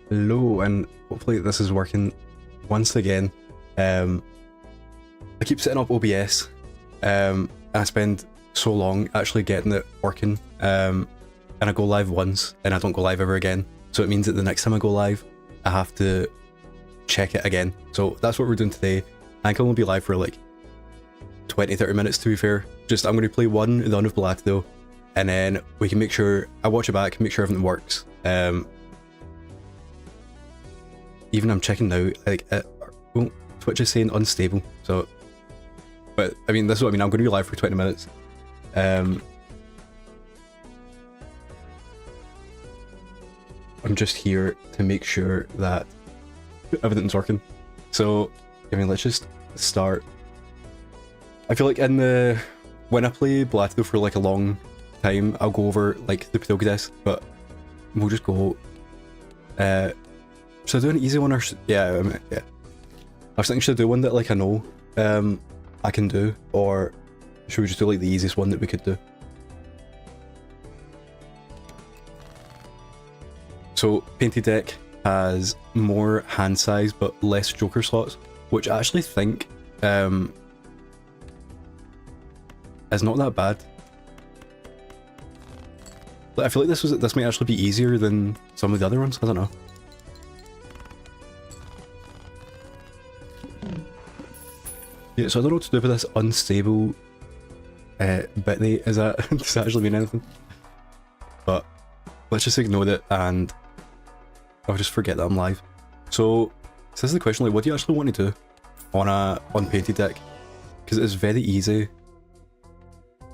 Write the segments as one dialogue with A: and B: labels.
A: Hello, and hopefully this is working once again. I keep setting up OBS, and I spend so long actually getting it working, and I go live once, and I don't go live ever again. So it means that the next time I go live, I have to check it again. So that's what we're doing today. I think I'll only be live for like 20-30 minutes, to be fair. Just I'm going to play one run of Balatro, and then we can make sure, I watch it back, make sure everything works. Even I'm checking now, like, well, Twitch is saying unstable, so, but I mean, this is what I mean, I'm going to be live for 20 minutes. I'm just here to make sure that everything's working. So, I mean, let's just start. I feel like when I play Balatro for like a long time, I'll go over like the VOD Test, but we'll just go, should I do an easy one or yeah, yeah. I was thinking, should I do one that like I know I can do, or should we just do like the easiest one that we could do? So Painted Deck has more hand size but less joker slots, which I actually think is not that bad. I feel like this might actually be easier than some of the other ones. I don't know. Yeah, so I don't know what to do with this unstable bitney. Does that actually mean anything? But let's just ignore it and I'll just forget that I'm live. So this is the question, like, what do you actually want to do on Painted Deck? Because it's very easy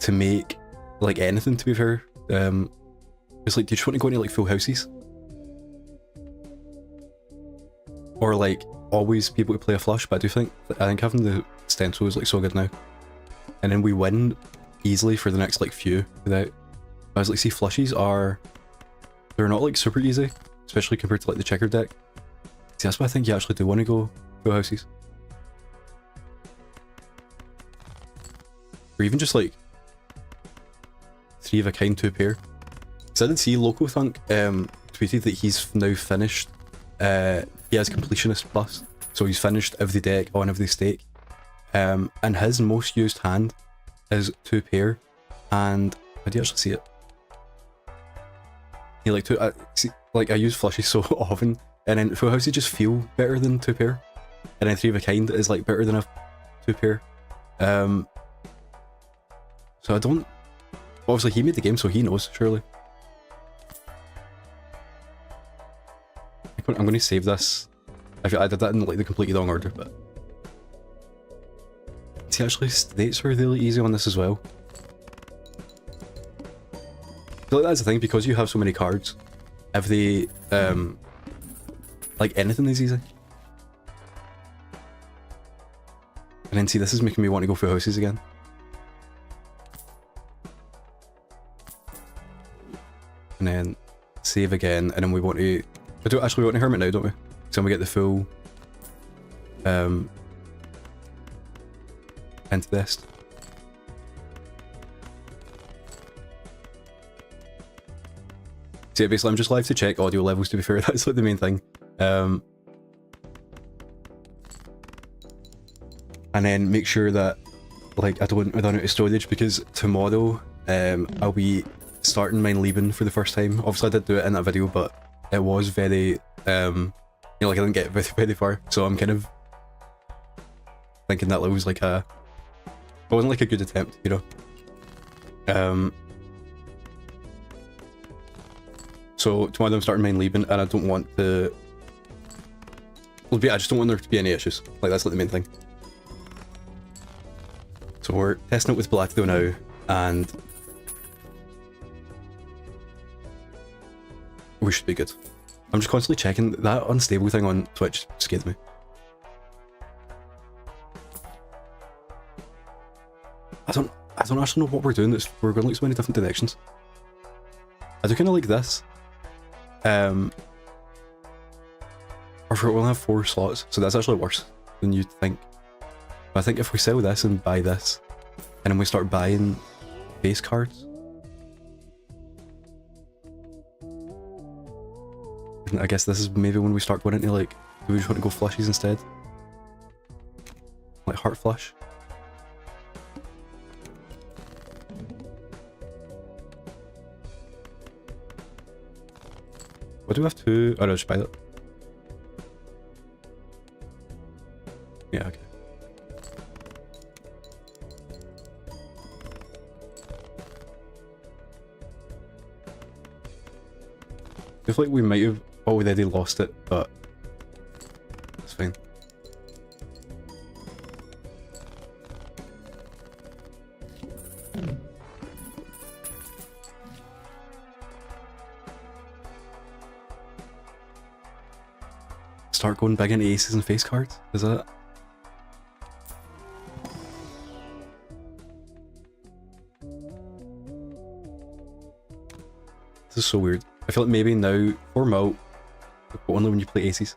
A: to make like anything, to be fair. It's like, do you just want to go into like full houses? Or like always be able to play a flush? But I think having the stencil is like so good now. And then we win easily for the next like few without. I was like, see, flushes they're not like super easy, especially compared to like the checkered deck. See, that's why I think you actually do want to go full houses. Or even just like 3 of a kind 2 pair. So I did see Loco Thunk tweeted that he's now finished. He has Completionist Plus, so he's finished every deck on every stake. And his most used hand is 2 pair, and how do you actually see it? He like I use flushes so often, and then full houses just feel better than 2 pair, and then 3 of a kind is like better than a 2 pair. So I don't. Obviously, he made the game, so he knows, surely. I'm going to save this. I did that in like the completely wrong order, but see, actually, states were really easy on this as well. I feel like that's the thing, because you have so many cards. Every like anything is easy. And then see, this is making me want to go through houses again. And then save again, and then we want to. We don't actually want to Hermit now, don't we? So we get the full into this. See, basically I'm just live to check audio levels, to be fair. That's like the main thing. And then make sure that like I don't run out of storage, because tomorrow I'll be starting mine leaving for the first time. Obviously I did do it in that video, but it was very, you know, like I didn't get very far, so I'm kind of thinking that was like it wasn't like a good attempt, you know. So tomorrow I'm starting mine leaving, and I don't want to. I just don't want there to be any issues. Like, that's like the main thing. So we're testing it with Balatro now, and we should be good. I'm just constantly checking. That unstable thing on Twitch scared me. I don't actually know what we're doing. We're going like so many different directions. I do kind of like this. Or if we only have 4 slots, so that's actually worse than you'd think. But I think if we sell this and buy this, and then we start buying base cards, I guess this is maybe when we start going into like, do we just want to go flushies instead? Like heart flush? What do we have to... Oh no, just pilot. Yeah, okay. I feel like we might have already lost it, but it's fine. Start going big into aces and face cards? Is that? This is so weird. I feel like maybe now, or Mo, but only when you play aces.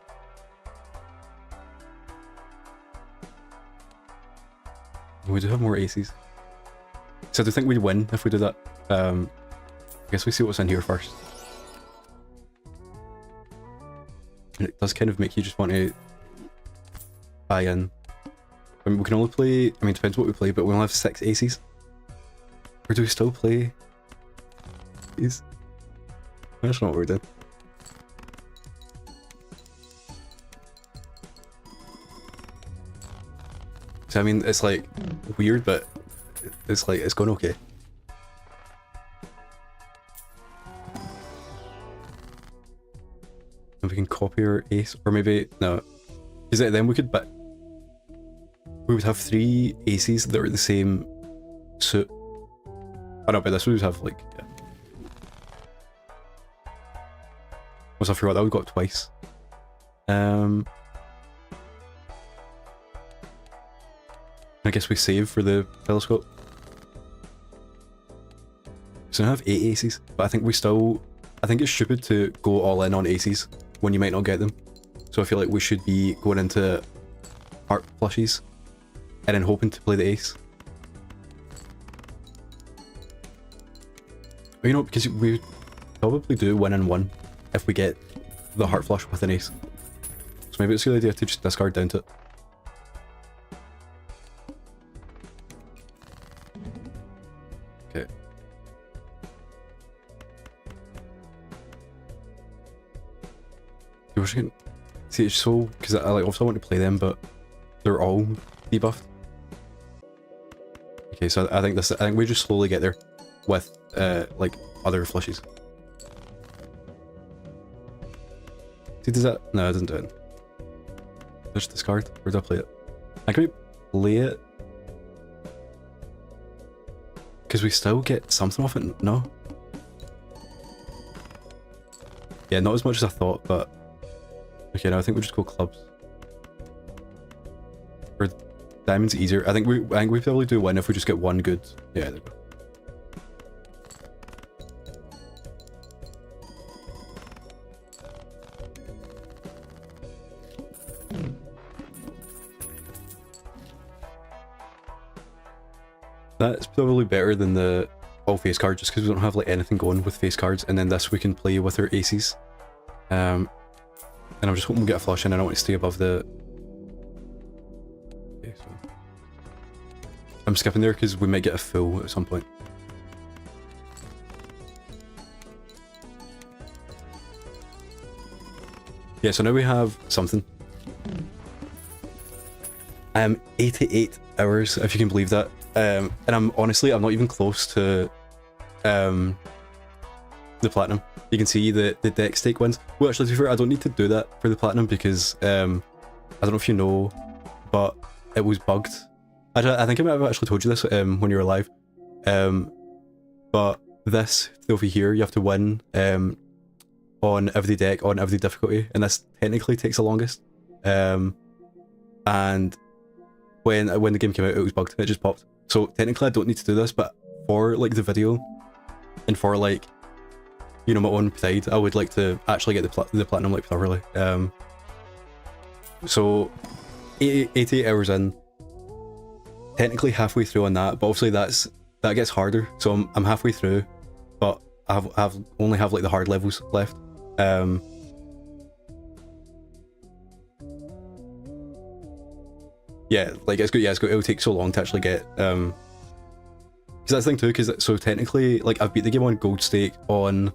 A: We do have more aces. So I do think we'd win if we do that. I guess we see what's in here first. And it does kind of make you just want to buy in. I mean, we can only play, I mean, it depends what we play, but we only have 6 aces. Or do we still play these? That's not what we're doing. So I mean, it's like weird, but it's like, it's going okay. And we can copy our ace, or maybe, no. Is it then we could, but we would have 3 aces that are the same suit. Oh no, but this we would have like, yeah. I forgot that we got it twice. I guess we save for the telescope. So I have 8 aces, but I think we still... I think it's stupid to go all in on aces when you might not get them. So I feel like we should be going into heart flushies and then hoping to play the ace. But you know, because we probably do win in 1 if we get the heart flush with an ace. So maybe it's a good idea to just discard down to it. Okay. We're just gonna... See, it's so... Because I like, obviously want to play them, but they're all debuffed. Okay, so I think this... I think we just slowly get there with, like, other flushies. See, does that? No, it doesn't do it. Just discard. Where do I play it? I can play it because we still get something off it. No. Yeah, not as much as I thought, but okay. Now I think we'll just go clubs. Or diamonds easier. I think we probably do win if we just get 1 good. Yeah, there we go. That's probably better than the all face card, just because we don't have like anything going with face cards, and then this we can play with our aces. And I'm just hoping we get a flush, and I don't want to stay above the... Okay, so I'm skipping there because we might get a full at some point. Yeah, so now we have something. I am 88 hours, if you can believe that. And I'm not even close to the platinum. You can see the deck stake wins. Well, actually, to be fair, I don't need to do that for the platinum because I don't know if you know, but it was bugged. I think I might have actually told you this when you were live. But this over here, you have to win on every deck on every difficulty, and this technically takes the longest. And when the game came out, it was bugged. It just popped. So technically I don't need to do this, but for like the video and for like, you know, my own pride, I would like to actually get the platinum like thoroughly. So 88 hours in, technically halfway through on that, but obviously that gets harder. So I'm halfway through, but I only have like the hard levels left. yeah, like it'll take so long to actually get because that's the thing too, because so technically like I've beat the game on gold stake on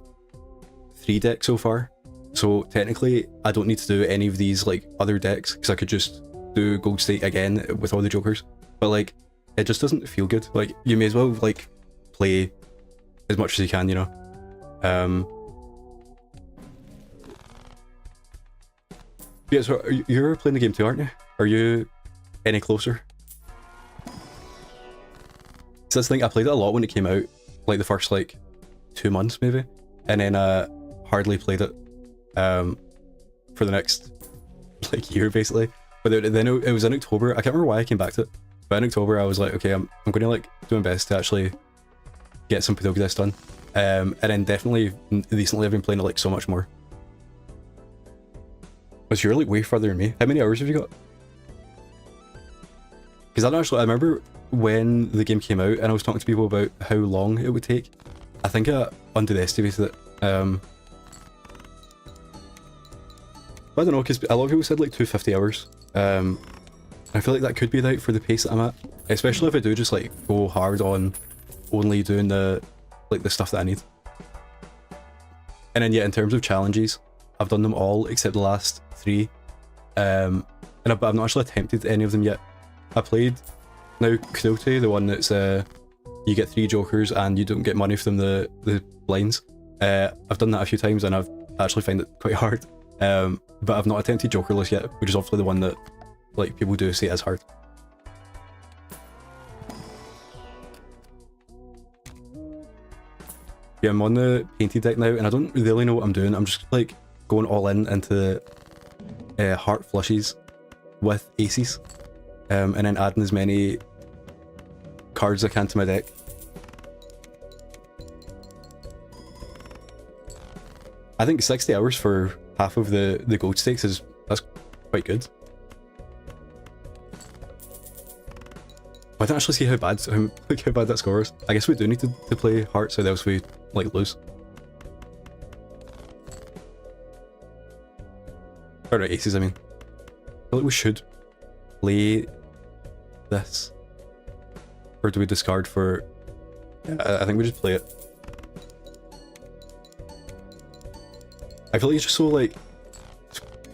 A: 3 decks so far, so technically I don't need to do any of these like other decks because I could just do gold stake again with all the jokers, but like it just doesn't feel good. Like you may as well like play as much as you can, you know. Yeah, so you're playing the game too, aren't you? Are you any closer? So this thing, I played it a lot when it came out, like the first like 2 months maybe, and then hardly played it for the next like year basically. But then it was in October. I can't remember why I came back to it, but in October I was like, okay, I'm going to like do my best to actually get some Podilka done. And then definitely recently I've been playing it like so much more. But you're like way further than me. How many hours have you got? Because I remember when the game came out and I was talking to people about how long it would take. I think I underestimated it. But I don't know, because a lot of people said like 250 hours. I feel like that could be right for the pace that I'm at, especially if I do just like go hard on only doing the stuff that I need. And then yeah, in terms of challenges, I've done them all except the last 3, but I've not actually attempted any of them yet. I played now Cruelty, the one that's you get 3 jokers and you don't get money from the blinds. I've done that a few times and I've actually found it quite hard. But I've not attempted Jokerless yet, which is obviously the one that like people do say is hard. Yeah, I'm on the painted deck now and I don't really know what I'm doing. I'm just like going all into heart flushes with aces, and then adding as many cards as I can to my deck. I think 60 hours for half of the gold stakes that's quite good. I don't actually see how bad that score is. I guess we do need to play hearts, or else we like lose. Or no, aces, I mean. I feel like we should play this. Or do we discard for... I think we just play it. I feel like it's just so like...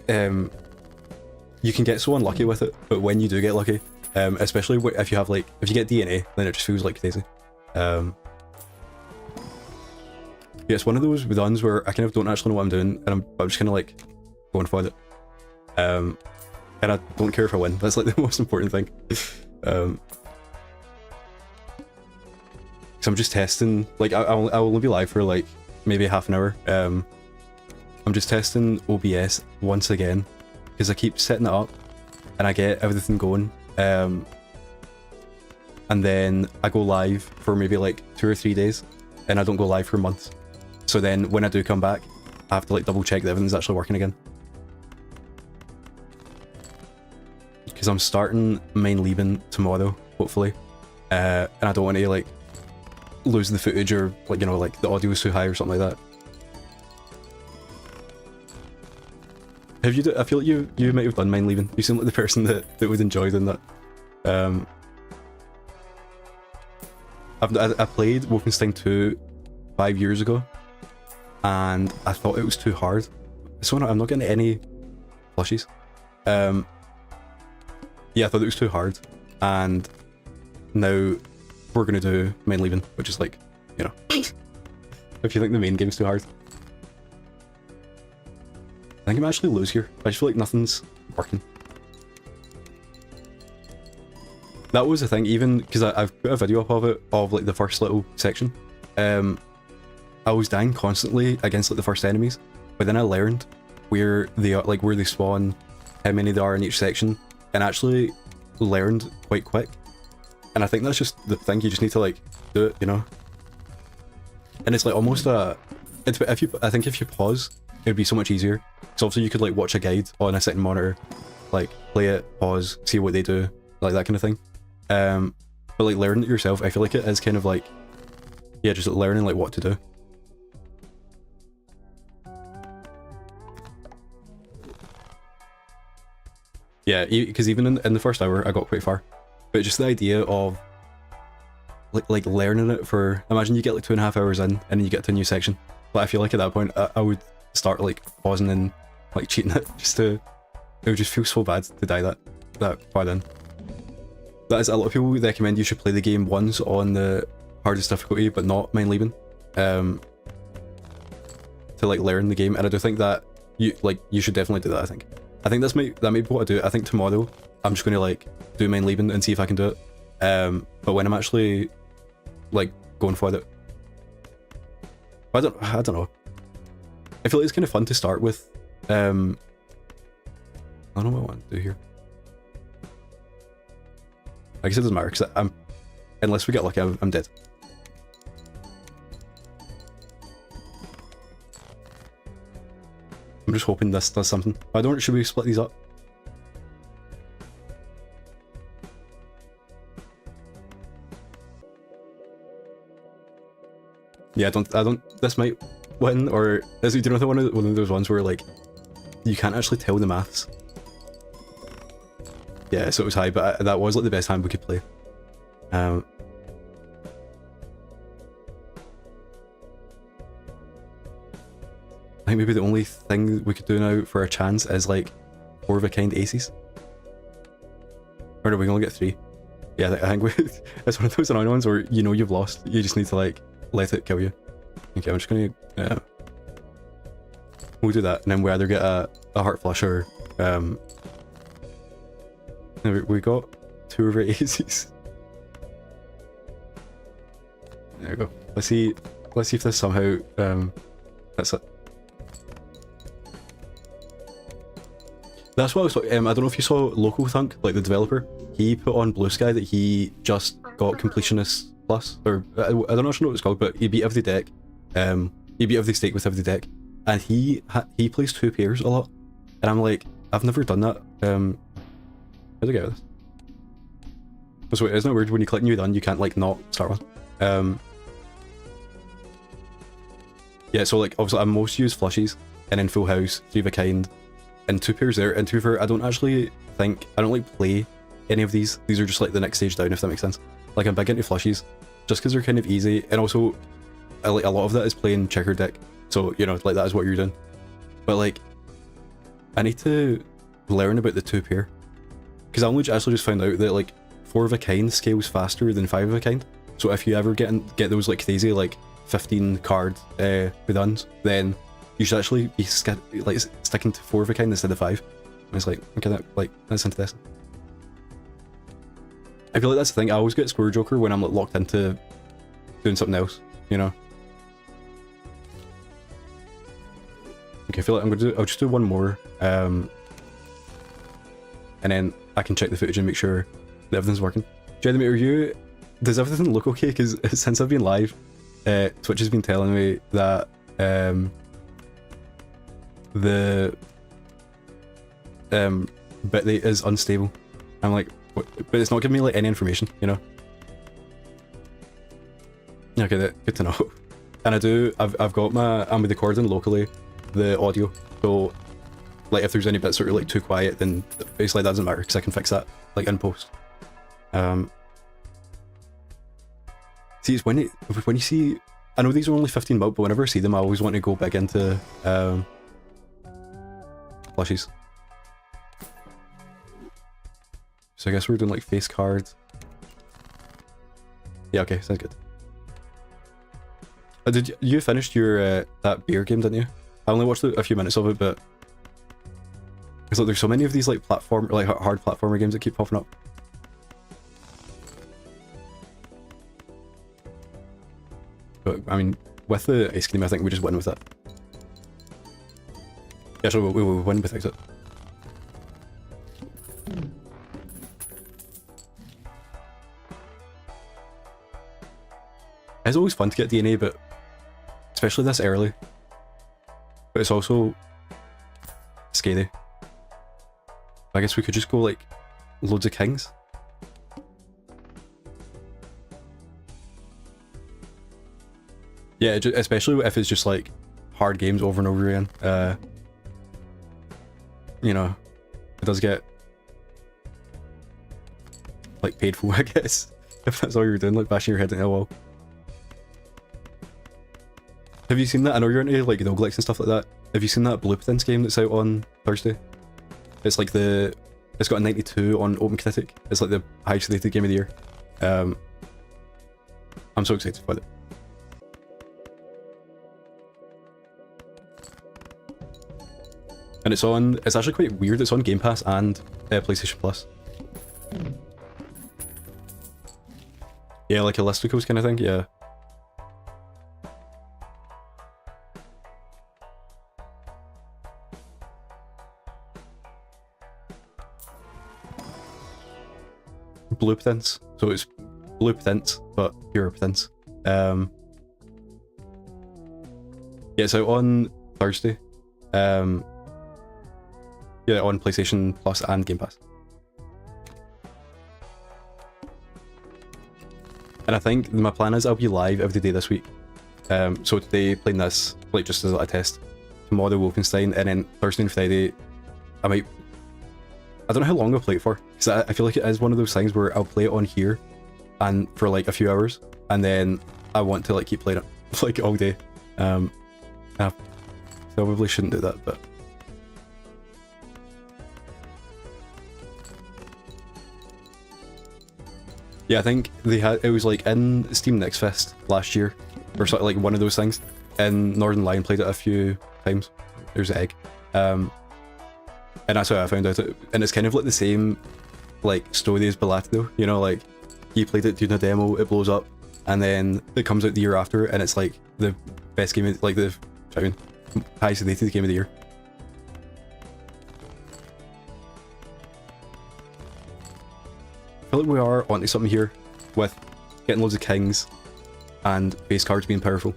A: you can get so unlucky with it, but when you do get lucky, especially if you have like... If you get DNA, then it just feels like crazy. Yeah, it's one of those runs where I kind of don't actually know what I'm doing, and I'm just kind of like going for it. And I don't care if I win. That's like the most important thing. So I'm just testing, like I'll only be live for like maybe half an hour. I'm just testing OBS once again because I keep setting it up and I get everything going, and then I go live for maybe like 2 or 3 days and I don't go live for months. So then when I do come back, I have to like double check that everything's actually working again. Because I'm starting main leaving tomorrow, hopefully, and I don't want to like lose the footage, or like, you know, like the audio is too high or something like that. Have you? I feel like you might have done main leaving. You seem like the person that would enjoy doing that. I played Wolfenstein 2 5 years ago, and I thought it was too hard. So I'm not getting any plushies. Yeah, I thought it was too hard, and now we're gonna do main leaving, which is like, you know, if you think the main game's too hard. I think I might actually lose here. I just feel like nothing's working. That was the thing, even because I've put a video up of it, of like the first little section. I was dying constantly against like the first enemies, but then I learned where they are, like where they spawn, how many there are in each section, and actually learned quite quick. And I think that's just the thing, you just need to like do it, you know. And it's like almost a, I think if you pause, it would be so much easier. So obviously you could like watch a guide on a second monitor, like play it, pause, see what they do, like that kind of thing. But like learning it yourself, I feel like it is kind of like, yeah, just learning like what to do. Yeah, because even in the first hour, I got quite far. But just the idea of like learning it for, imagine you get like 2.5 hours in and then you get to a new section. But I feel like at that point, I would start like pausing and like cheating it just to, it would just feel so bad to die that far in. That is, a lot of people recommend you should play the game once on the hardest difficulty, but not mind leaving, to like learn the game. And I do think that you should definitely do that. I think that may be what I do. I think tomorrow I'm just gonna like do mind leaving and see if I can do it. But when I'm actually like going for it, I don't know. I feel like it's kind of fun to start with. I don't know what I want to do here. I guess it doesn't matter because unless we get lucky, I'm dead. I'm just hoping this does something. I don't. Should we split these up? Yeah, I don't. This might win, or is it? Do you know one of those ones where like you can't actually tell the maths? Yeah, so it was high, but that was like the best hand we could play. I think maybe the only thing we could do now for a chance is like 4 of a kind aces. Or are we gonna get 3? Yeah, I think it's one of those annoying ones where you know you've lost, you just need to like let it kill you. Okay, I'm just gonna we'll do that, and then we either get a heart flush or we got 2 of our aces. There we go. Let's see if this somehow that's it. That's what I was talking. I don't know if you saw Local Thunk, like the developer. He put on Blue Sky that he just got Completionist Plus, or I don't know what it's called, but he beat every deck. He beat every stake with every deck, and he plays 2 pairs a lot. And I'm like, I've never done that. How'd I get this? So isn't it weird when you click new done, you can't like not start one? Yeah, so like obviously I most use flushies, and then full house, 3 of a kind, and 2 pairs there. And 2 for I don't like play any of these. These are just like the next stage down, if that makes sense. Like I'm big into flushies, just because they're kind of easy, and also like a lot of that is playing checker deck. So you know, like that is what you're doing. But like, I need to learn about the 2 pair, because I only actually just found out that like 4 of a kind scales faster than 5 of a kind. So if you ever get those like crazy like 15 card reduns, then you should actually be sticking to 4 of a kind instead of 5. And it's like, okay, that's interesting. I feel like that's the thing. I always get Square Joker when I'm like locked into doing something else, you know. Okay, I feel like I'll just do one more, and then I can check the footage and make sure that everything's working. Jedi, does everything look okay? Because since I've been live, Twitch has been telling me that the bitrate is unstable. I'm like, what? But it's not giving me like any information, you know. Okay, good to know. And I've got I'm recording locally the audio, so like if there's any bits that are like too quiet, then basically that doesn't matter because I can fix that like in post. See, it's when you see, I know these are only 15 mil, but whenever I see them, I always want to go big into plushies. So I guess we're doing like face cards. Yeah, okay, sounds good. Did you finished your that beer game, didn't you? I only watched a few minutes of it, but it's like there's so many of these like hard platformer games that keep popping up. But I mean, with the ice cream, I think we just win with that. Yeah, sure, we will win with it. It's always fun to get DNA, but especially this early. But it's also scary. I guess we could just go like loads of kings. Yeah, especially if it's just like hard games over and over again. You know, it does get like painful, I guess. If that's all you're doing, like bashing your head into a wall. Have you seen that? I know you're into like roguelikes and stuff like that. Have you seen that Platin game that's out on Thursday? It's like it's got a 92 on OpenCritic. It's like the highest rated game of the year. I'm so excited about it. And it's actually quite weird, it's on Game Pass and PlayStation Plus. Yeah, like a listicles kind of thing, yeah. Blue Prince, so it's Blue Prince, but pure Prince. Yeah, it's out on Thursday. Yeah, on PlayStation Plus and Game Pass. And I think my plan is I'll be live every day this week. So today playing this, like just as a test. Tomorrow Wolfenstein, and then Thursday and Friday, I don't know how long I'll play it for, because I feel like it is one of those things where I'll play it on here, and for like a few hours, and then I want to like keep playing it like all day. I probably shouldn't do that, but. Yeah, I think it was like in Steam Next Fest last year, or something like one of those things. And Northern Lion played it a few times. There's an egg. And that's how I found out it. And it's kind of like the same like story as Balatro, you know, like he played it doing a demo, it blows up, and then it comes out the year after, and it's like the best game, like the highest rated game of the year. I feel like we are onto something here with getting loads of kings and base cards being powerful.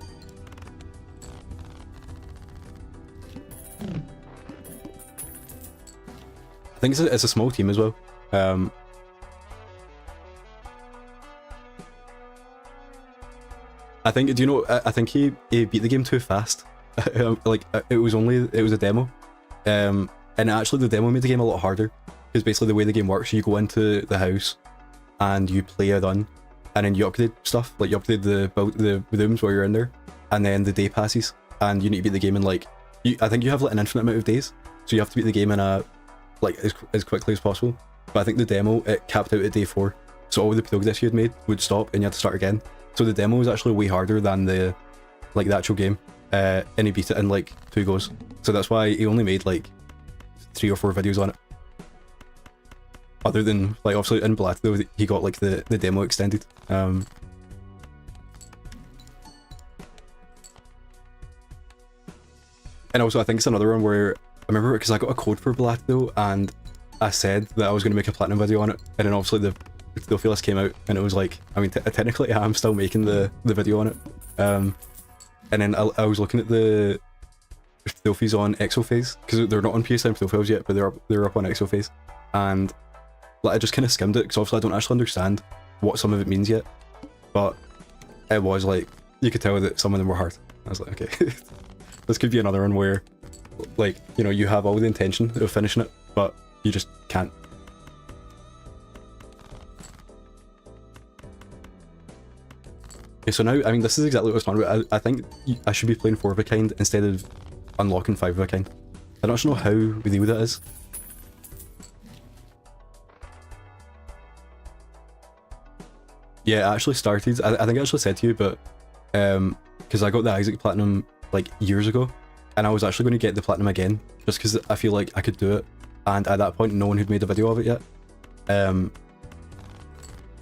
A: I think it's a small team as well. I think, do you know, I think he beat the game too fast. Like, it was a demo. And actually the demo made the game a lot harder. Because basically the way the game works, you go into the house and you play a run, and then you upgrade stuff, like you upgrade the rooms while you're in there, and then the day passes, and you need to beat the game in like, I think you have like an infinite amount of days, so you have to beat the game in as quickly as possible. But I think the demo, it capped out at day 4, so all the progress you had made would stop and you had to start again. So the demo was actually way harder than the actual game, and he beat it in like 2 goes. So that's why he only made like 3 or 4 videos on it. Other than, like, obviously in Balatro, he got like the demo extended. And also I think it's another one where, I remember because I got a code for Balatro and I said that I was going to make a Platinum video on it, and then obviously the trophy list came out, and it was like, I mean, technically I am still making the video on it. And then I was looking at the trophies on Exophase, because they're not on PSN profiles yet, but they're up on Exophase, and like I just kind of skimmed it, because obviously I don't actually understand what some of it means yet, but it was like, you could tell that some of them were hard. I was like, okay, this could be another one where, like, you know, you have all the intention of finishing it, but you just can't. Okay, so now, I mean, this is exactly what I was talking about. I think I should be playing 4 of a kind instead of unlocking 5 of a kind. I don't actually know how real that is. Yeah, I actually started, I think I actually said to you, but because I got the Isaac Platinum like years ago, and I was actually going to get the Platinum again, just because I feel like I could do it, and at that point no one had made a video of it yet.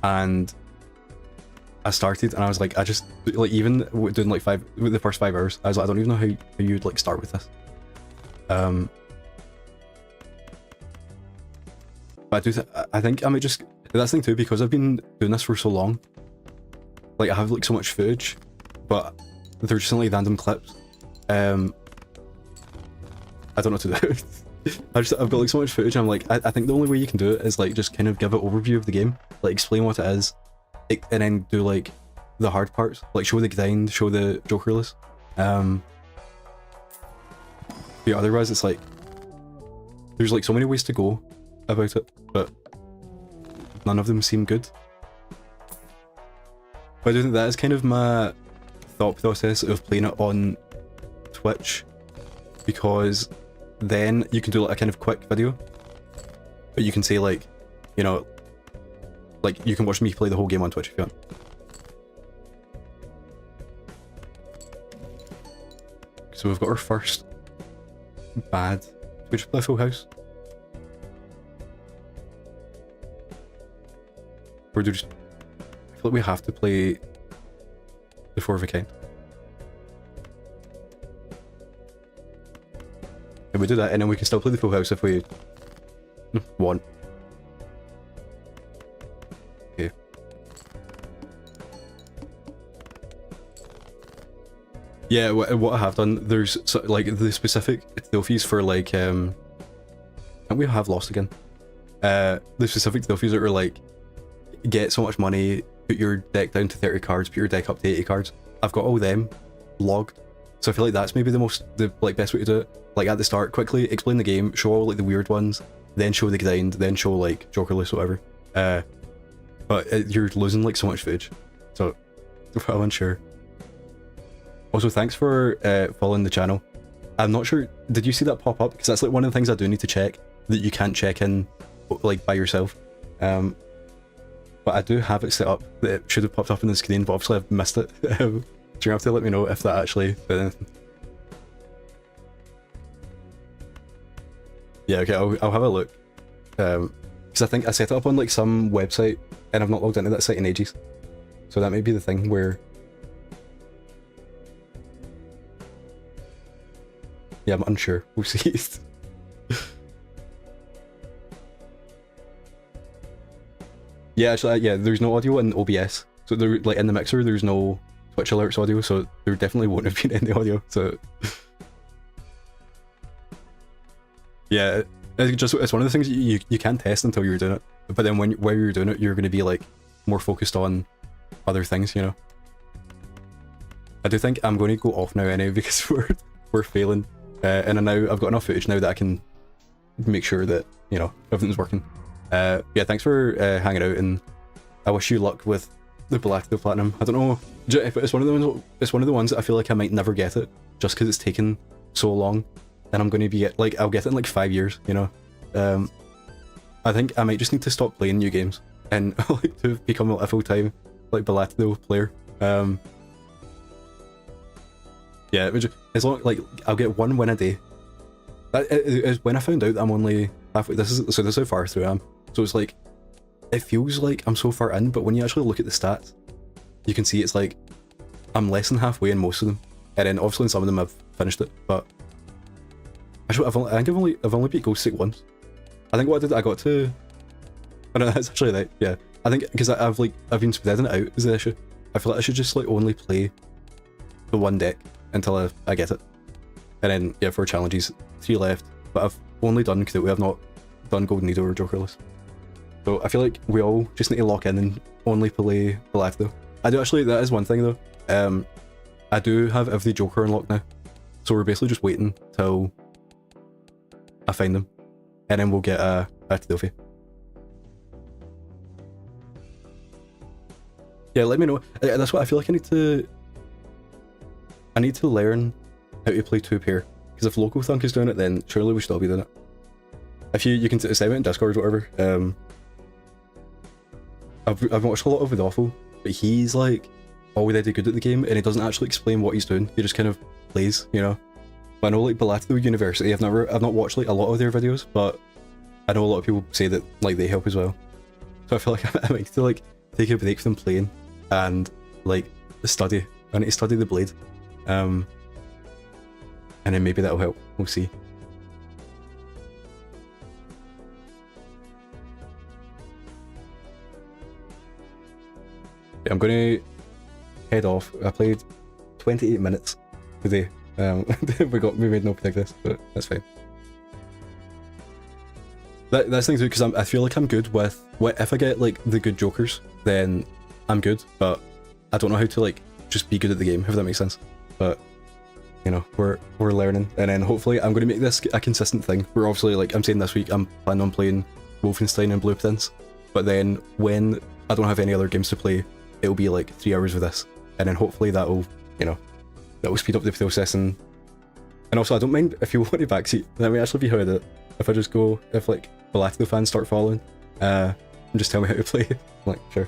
A: And I started, and I was like, I just, like, even doing like the first 5 hours, I was like, I don't even know how you'd like start with this. But I think I might just, that's the thing too, because I've been doing this for so long, like I have like so much footage, but they're just like random clips. I don't know what to do. I've got like so much footage, and I'm like, I think the only way you can do it is like just kind of give an overview of the game, like explain what it is, and then do like the hard parts, like show the grind, show the jokerless. Yeah, otherwise it's like, there's like so many ways to go about it, but none of them seem good. But I do think that is kind of my thought process of playing it on Twitch, because then you can do like a kind of quick video, but you can say like, you know, like you can watch me play the whole game on Twitch if you want. So we've got our first bad Twitch play full house. Or do just, I feel like we have to play the 4 of a kind. And we do that, and then we can still play the full house if we want. Okay. Yeah, what I have done, there's like the specific trophies for like, and we have lost again. The specific trophies that are like, get so much money, put your deck down to 30 cards, put your deck up to 80 cards. I've got all them logged. So I feel like that's maybe the best way to do it. Like at the start, quickly explain the game, show all like the weird ones, then show the grind, then show like Jokerless, whatever. But you're losing like so much footage. So I'm unsure. Also, thanks for following the channel. I'm not sure, did you see that pop up? Because that's like one of the things I do need to check that you can't check in like by yourself. But I do have it set up that it should have popped up on the screen, but obviously I've missed it. Do you have to let me know if that actually did anything? Yeah, okay, I'll have a look. Because I think I set it up on like some website and I've not logged into that site in ages. So that may be the thing where... Yeah, I'm unsure. We'll see. Yeah, actually, yeah, there's no audio in OBS. So there, like in the mixer, there's no Twitch alerts audio, so there definitely won't have been any audio. So yeah, it's one of the things you can't test until you're doing it. But then while you're doing it, you're going to be like more focused on other things, you know. I do think I'm going to go off now anyway because we're failing, and now I've got enough footage now that I can make sure that, you know, everything's working. Yeah, thanks for hanging out, and I wish you luck with the Balatro Platinum. I don't know if it's one of the ones. It's one of the ones that I feel like I might never get it, just because it's taken so long, and I'm going to be like, I'll get it in like 5 years, you know. I think I might just need to stop playing new games and like to become a full-time like Balatro player. Yeah, as long like I'll get one win a day. That is when I found out that I'm only halfway. This is how far through I am. So it's like, it feels like I'm so far in, but when you actually look at the stats, you can see it's like I'm less than halfway in most of them, and then obviously in some of them I've finished it. But actually, I think I've only beat Ghost Sick once. I think what I did, I got to. I know that's actually right. Yeah, I think because I've been spreading it out is the issue. I feel like I should just like only play the one deck until I get it, and then yeah, for challenges 3 left. But I've only done Knut, I've not done Golden Needle or Jokerless. So I feel like we all just need to lock in and only play Balatro. I do actually, that is one thing though. I do have every Joker unlocked now. So we're basically just waiting till I find them. And then we'll get a trophy. Yeah, let me know. That's what I feel like I need to learn how to play 2-pair. Because if Local Thunk is doing it, then surely we should all be doing it. If you can send it in Discord or whatever. I've watched a lot of Awful, but he's like already good at the game and he doesn't actually explain what he's doing. He just kind of plays, you know. But I know like Balatro University, I've not watched like a lot of their videos, but I know a lot of people say that like they help as well. So I feel like I might need to like take a break from playing and like study. I need to study the blade. And then maybe that'll help. We'll see. Yeah, I'm gonna head off. I played 28 minutes today. We made no progress, but that's fine. That's the thing too, because I feel like I'm good with if I get like the good jokers, then I'm good. But I don't know how to like just be good at the game, if that makes sense. But you know, we're learning, and then hopefully I'm going to make this a consistent thing. We're obviously like I'm saying this week, I'm planning on playing Wolfenstein and Blueprints, but then when I don't have any other games to play, it'll be like 3 hours with this, and then hopefully that'll, you know, that'll speed up the process. And also, I don't mind if you want a backseat. That may actually be how I do it. If I just go, if like Balatro fans start following, and just tell me how to play. I'm like, sure.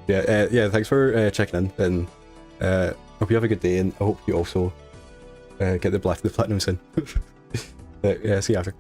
A: Yeah, yeah. Thanks for checking in, and hope you have a good day, and I hope you also get the Balatro Platinum soon. Yeah, see you after.